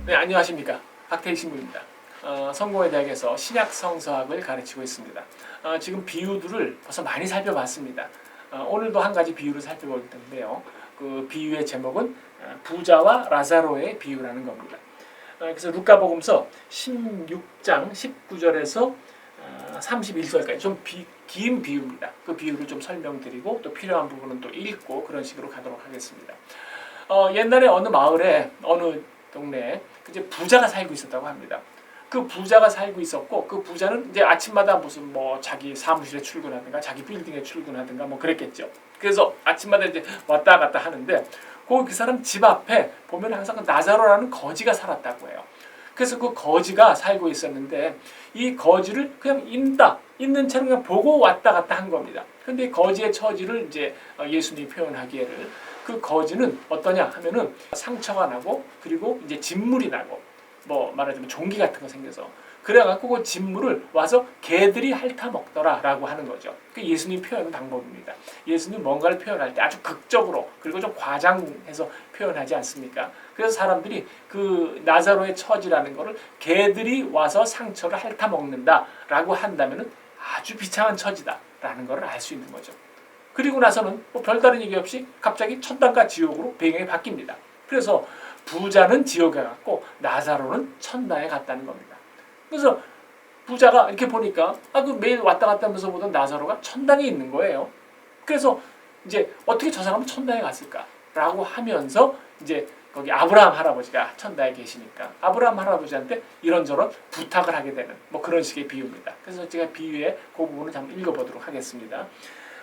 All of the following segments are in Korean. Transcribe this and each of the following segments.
네, 안녕하십니까. 박태희 신부입니다. 성공회 대학에서 신약 성서학을 가르치고 있습니다. 지금 비유들을 벌써 많이 살펴봤습니다. 오늘도 한 가지 비유를 살펴볼 텐데요. 그 비유의 제목은 부자와 라자로의 비유라는 겁니다. 그래서 루카복음서 16장 19절에서 31절까지 좀 긴 비유입니다. 그 비유를 좀 설명드리고 또 필요한 부분은 또 읽고 그런 식으로 가도록 하겠습니다. 옛날에 어느 마을에 어느 동네에 이제 부자가 살고 있었다고 합니다. 그 부자가 살고 있었고 그 부자는 이제 아침마다 무슨 뭐 자기 사무실에 출근하든가 자기 빌딩에 출근하든가 뭐 그랬겠죠. 그래서 아침마다 이제 왔다 갔다 하는데 그 사람 집 앞에 보면 항상 그 나자로라는 거지가 살았다고 해요. 그래서 그 거지가 살고 있었는데 이 거지를 그냥 있는 채로 그냥 보고 왔다 갔다 한 겁니다. 근데 거지의 처지를 이제 예수님이 표현하기에를 그 거지는 어떠냐 하면은 상처가 나고 그리고 이제 진물이 나고 뭐 말하자면 종기 같은 거 생겨서 그래갖고 그 진물을 와서 개들이 핥아 먹더라라고 하는 거죠. 그 예수님 표현 방법입니다. 예수님 뭔가를 표현할 때 아주 극적으로 그리고 좀 과장해서 표현하지 않습니까? 그래서 사람들이 그 나자로의 처지라는 거를 개들이 와서 상처를 핥아 먹는다라고 한다면은 아주 비참한 처지다라는 걸 알 수 있는 거죠. 그리고 나서는 뭐 별다른 얘기 없이 갑자기 천당과 지옥으로 배경이 바뀝니다. 그래서 부자는 지옥에 갔고 나자로는 천당에 갔다는 겁니다. 그래서 부자가 이렇게 보니까 그 매일 왔다 갔다 하면서 보던 나자로가 천당에 있는 거예요. 그래서 이제 어떻게 저 사람은 천당에 갔을까라고 하면서 이제 거기 아브라함 할아버지가 천당에 계시니까 아브라함 할아버지한테 이런저런 부탁을 하게 되는 뭐 그런 식의 비유입니다. 그래서 제가 비유의 그 부분을 잠깐 읽어보도록 하겠습니다.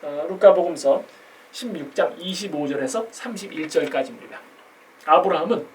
루카복음서 16장 25절에서 31절까지입니다. 아브라함은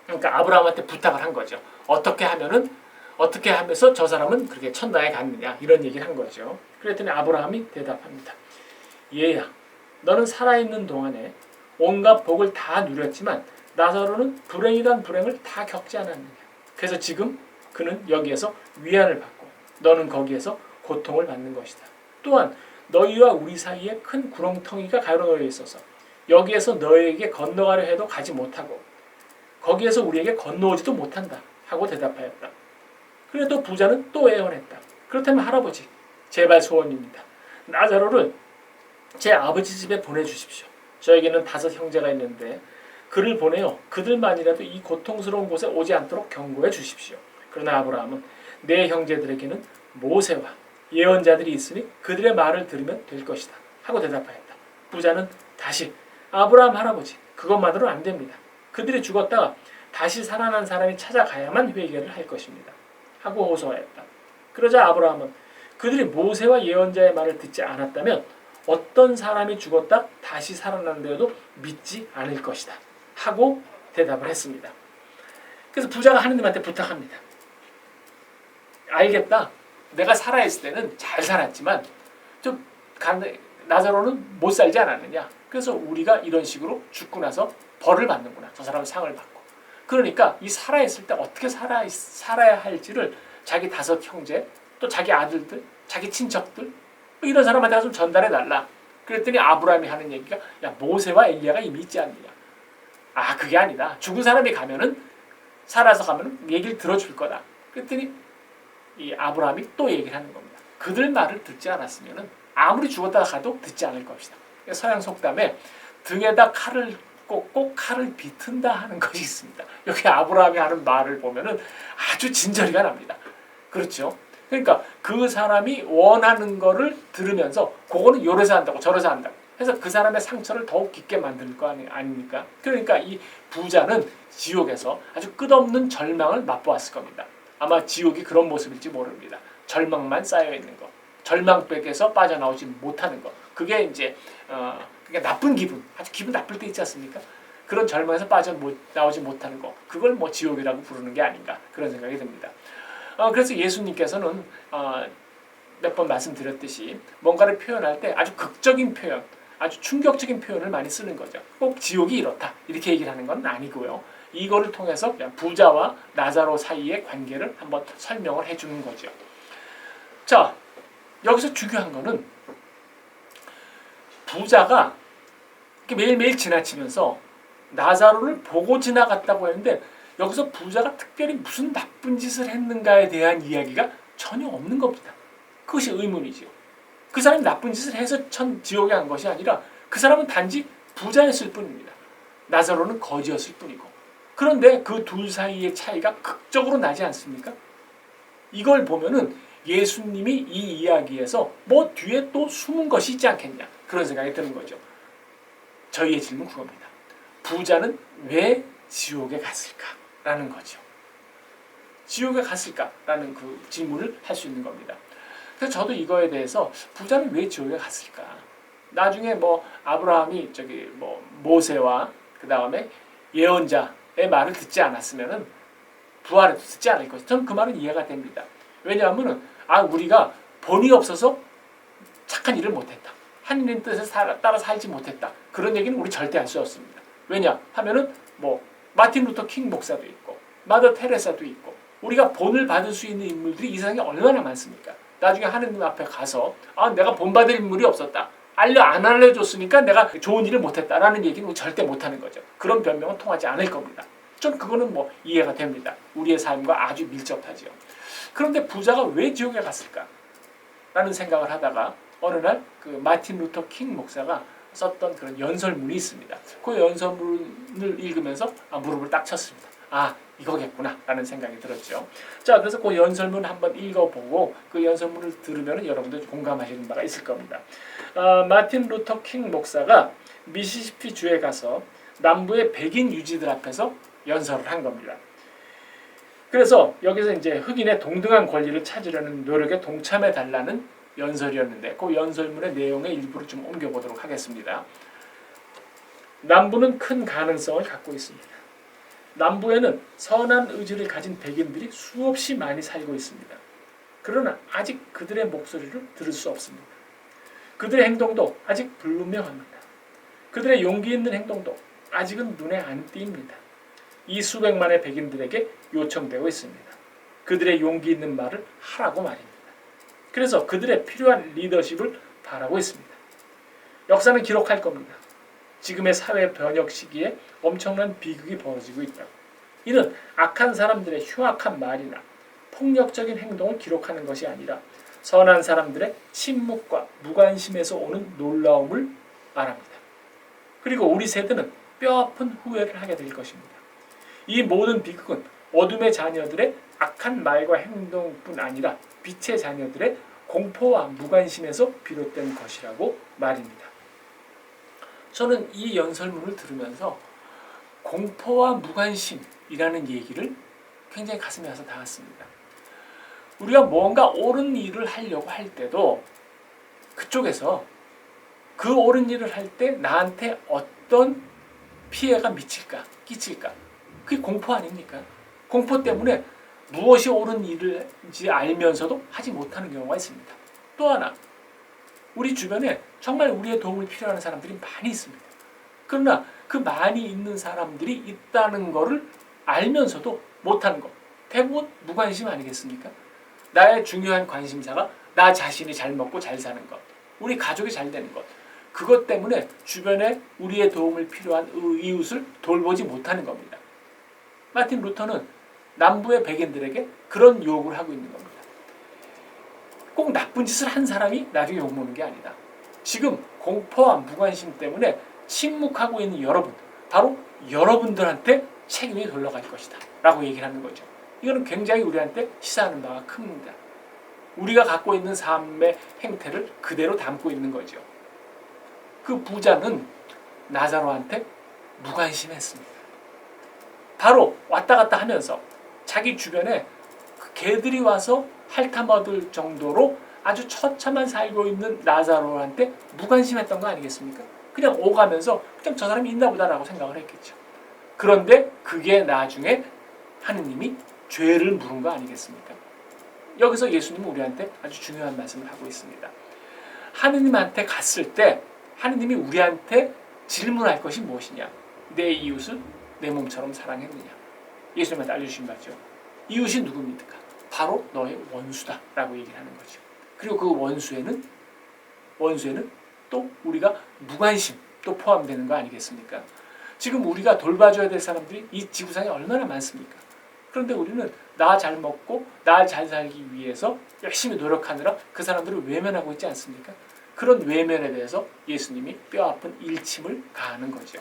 그러니까 아브라함한테 부탁을 한 거죠. 어떻게 하면서 저 사람은 그렇게 천당에 갔느냐 이런 얘기를 한 거죠. 그랬더니 아브라함이 대답합니다. 얘야, 너는 살아있는 동안에 온갖 복을 다 누렸지만 나사로는 불행이란 불행을 다 겪지 않았느냐. 그래서 지금 그는 여기에서 위안을 받고 너는 거기에서 고통을 받는 것이다. 또한 너희와 우리 사이에 큰 구렁텅이가 가로놓여 있어서 여기에서 너희에게 건너가려 해도 가지 못하고 거기에서 우리에게 건너오지도 못한다 하고 대답하였다. 그래도 부자는 또 애원했다. 그렇다면 할아버지, 제발 소원입니다. 나자로를 제 아버지 집에 보내주십시오. 저에게는 5 형제가 있는데 그를 보내어 그들만이라도 이 고통스러운 곳에 오지 않도록 경고해 주십시오. 그러나 아브라함은 내 형제들에게는 모세와 예언자들이 있으니 그들의 말을 들으면 될 것이다 하고 대답하였다. 부자는 다시 아브라함 할아버지, 그것만으로는 안 됩니다. 그들이 죽었다가 다시 살아난 사람이 찾아가야만 회개를 할 것입니다 하고 호소하였다. 그러자 아브라함은 그들이 모세와 예언자의 말을 듣지 않았다면 어떤 사람이 죽었다 다시 살아난데도 믿지 않을 것이다 하고 대답을 했습니다. 그래서 부자가 하느님한테 부탁합니다. 알겠다. 내가 살아있을 때는 잘 살았지만 좀 나자로는 못 살지 않았느냐. 그래서 우리가 이런 식으로 죽고 나서 벌을 받는구나. 저 사람은 상을 받고. 그러니까 이 살아있을 때 어떻게 살아야 할지를 자기 5 형제, 또 자기 아들들, 자기 친척들 뭐 이런 사람한테 좀 전달해 달라. 그랬더니 아브라함이 하는 얘기가 야 모세와 엘리야가 이미 있지 않느냐. 그게 아니다. 죽은 사람이 가면은 살아서 가면은 얘기를 들어줄 거다. 그랬더니 이 아브라함이 또 얘기를 하는 겁니다. 그들 말을 듣지 않았으면은 아무리 죽었다가 가도 듣지 않을 것이다. 서양 속담에 등에다 칼을 꽂고 칼을 비튼다 하는 것이 있습니다. 여기 아브라함이 하는 말을 보면은 아주 진저리가 납니다. 그렇죠? 그러니까 그 사람이 원하는 거를 들으면서 그거는 요래서 한다고 저래서 한다고 해서 그 사람의 상처를 더욱 깊게 만들 거 아닙니까? 그러니까 이 부자는 지옥에서 아주 끝없는 절망을 맛보았을 겁니다. 아마 지옥이 그런 모습일지 모릅니다. 절망만 쌓여있는 거. 절망백에서 빠져나오지 못하는 거. 그게 이제 그게 나쁜 기분, 아주 기분 나쁠 때 있지 않습니까? 그런 절망에서 빠져나오지 못하는 거. 그걸 뭐 지옥이라고 부르는 게 아닌가 그런 생각이 듭니다. 그래서 예수님께서는 몇 번 말씀드렸듯이 뭔가를 표현할 때 아주 극적인 표현, 아주 충격적인 표현을 많이 쓰는 거죠. 꼭 지옥이 이렇다 이렇게 얘기를 하는 건 아니고요. 이거를 통해서 부자와 나자로 사이의 관계를 한번 설명을 해주는 거죠. 자, 여기서 중요한 거는 부자가 매일매일 지나치면서 나자로를 보고 지나갔다고 했는데 여기서 부자가 특별히 무슨 나쁜 짓을 했는가에 대한 이야기가 전혀 없는 겁니다. 그것이 의문이죠. 그 사람이 나쁜 짓을 해서 지옥에 간 것이 아니라 그 사람은 단지 부자였을 뿐입니다. 나사로는 거지였을 뿐이고. 그런데 그 둘 사이의 차이가 극적으로 나지 않습니까? 이걸 보면은 예수님이 이 이야기에서 뭐 뒤에 또 숨은 것이 있지 않겠냐, 그런 생각이 드는 거죠. 저희의 질문 그겁니다. 부자는 왜 지옥에 갔을까라는 거죠. 지옥에 갔을까라는 그 질문을 할 수 있는 겁니다. 그래서 저도 이거에 대해서 부자는 왜 지옥에 갔을까? 나중에 뭐 아브라함이 모세와 그 다음에 예언자의 말을 듣지 않았으면은 부활을 듣지 않을 것이죠. 저는 그 말은 이해가 됩니다. 왜냐하면은 우리가 본이 없어서 착한 일을 못했다. 하느님 뜻에 따라 살지 못했다. 그런 얘기는 우리 절대 할 수 없습니다. 왜냐 하면은 마틴 루터 킹 목사도 있고 마더 테레사도 있고 우리가 본을 받을 수 있는 인물들이 이 세상에 얼마나 많습니까? 나중에 하느님 앞에 가서 내가 본 받을 인물이 없었다. 안 알려줬으니까 내가 좋은 일을 못했다라는 얘기는 절대 못하는 거죠. 그런 변명은 통하지 않을 겁니다. 전 그거는 이해가 됩니다. 우리의 삶과 아주 밀접하죠. 그런데 부자가 왜 지옥에 갔을까? 라는 생각을 하다가 어느 날 그 마틴 루터 킹 목사가 썼던 그런 연설문이 있습니다. 그 연설문을 읽으면서 무릎을 딱 쳤습니다. 이거겠구나 라는 생각이 들었죠. 자, 그래서 그 연설문 한번 읽어보고 그 연설문을 들으면 여러분들 공감하시는 바가 있을 겁니다. 마틴 루터 킹 목사가 미시시피 주에 가서 남부의 백인 유지들 앞에서 연설을 한 겁니다. 그래서 여기서 이제 흑인의 동등한 권리를 찾으려는 노력에 동참해 달라는 연설이었는데 그 연설문의 내용의 일부를 좀 옮겨보도록 하겠습니다. 남부는 큰 가능성을 갖고 있습니다. 남부에는 선한 의지를 가진 백인들이 수없이 많이 살고 있습니다. 그러나 아직 그들의 목소리를 들을 수 없습니다. 그들의 행동도 아직 불분명합니다. 그들의 용기 있는 행동도 아직은 눈에 안 띕니다. 이 수백만의 백인들에게 요청되고 있습니다. 그들의 용기 있는 말을 하라고 말입니다. 그래서 그들의 필요한 리더십을 바라고 있습니다. 역사는 기록할 겁니다. 지금의 사회 변혁 시기에 엄청난 비극이 벌어지고 있다고. 이는 악한 사람들의 흉악한 말이나 폭력적인 행동을 기록하는 것이 아니라 선한 사람들의 침묵과 무관심에서 오는 놀라움을 말합니다. 그리고 우리 세대는 뼈아픈 후회를 하게 될 것입니다. 이 모든 비극은 어둠의 자녀들의 악한 말과 행동뿐 아니라 빛의 자녀들의 공포와 무관심에서 비롯된 것이라고 말입니다. 저는 이 연설문을 들으면서 공포와 무관심이라는 얘기를 굉장히 가슴에 와서 닿았습니다. 우리가 뭔가 옳은 일을 하려고 할 때도 그쪽에서 그 옳은 일을 할 때 나한테 어떤 피해가 끼칠까? 그게 공포 아닙니까? 공포 때문에 무엇이 옳은 일인지 알면서도 하지 못하는 경우가 있습니다. 또 하나, 우리 주변에 정말 우리의 도움을 필요하는 사람들이 많이 있습니다. 그러나 그 많이 있는 사람들이 있다는 것을 알면서도 못하는 것, 대부분 무관심 아니겠습니까? 나의 중요한 관심사가 나 자신이 잘 먹고 잘 사는 것, 우리 가족이 잘 되는 것, 그것 때문에 주변에 우리의 도움을 필요한 이웃을 돌보지 못하는 겁니다. 마틴 루터는 남부의 백인들에게 그런 요구를 하고 있는 겁니다. 꼭 나쁜 짓을 한 사람이 나중에 욕먹는 게 아니다. 지금 공포와 무관심 때문에 침묵하고 있는 여러분, 바로 여러분들한테 책임이 돌아갈 것이다 라고 얘기를 하는 거죠. 이거는 굉장히 우리한테 시사하는 바가 큽니다. 우리가 갖고 있는 삶의 행태를 그대로 담고 있는 거죠. 그 부자는 나사로한테 무관심했습니다. 바로 왔다 갔다 하면서 자기 주변에 개들이 와서 핥아 먹을 정도로 아주 처참한 살고 있는 나사로한테 무관심했던 거 아니겠습니까? 그냥 오가면서 그냥 저 사람이 있나 보다라고 생각을 했겠죠. 그런데 그게 나중에 하느님이 죄를 물은 거 아니겠습니까? 여기서 예수님은 우리한테 아주 중요한 말씀을 하고 있습니다. 하느님한테 갔을 때 하느님이 우리한테 질문할 것이 무엇이냐? 내 이웃을 내 몸처럼 사랑했느냐? 예수님한테 알려주신 바죠. 이웃이 누굽니까? 바로 너의 원수다 라고 얘기를 하는 거죠. 그리고 그 원수에는 또 우리가 무관심도 포함되는 거 아니겠습니까? 지금 우리가 돌봐줘야 될 사람들이 이 지구상에 얼마나 많습니까? 그런데 우리는 나 잘 먹고 나 잘 살기 위해서 열심히 노력하느라 그 사람들을 외면하고 있지 않습니까? 그런 외면에 대해서 예수님이 뼈아픈 일침을 가하는 거죠.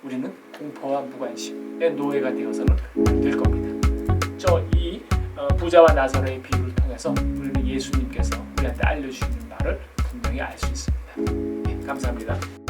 우리는 공포와 무관심의 노예가 되어서는 안 될 겁니다. 이 부자와 나사로의 비유를 통해서 우리는 예수님께서 우리한테 알려주시는 바를 분명히 알 수 있습니다. 네, 감사합니다.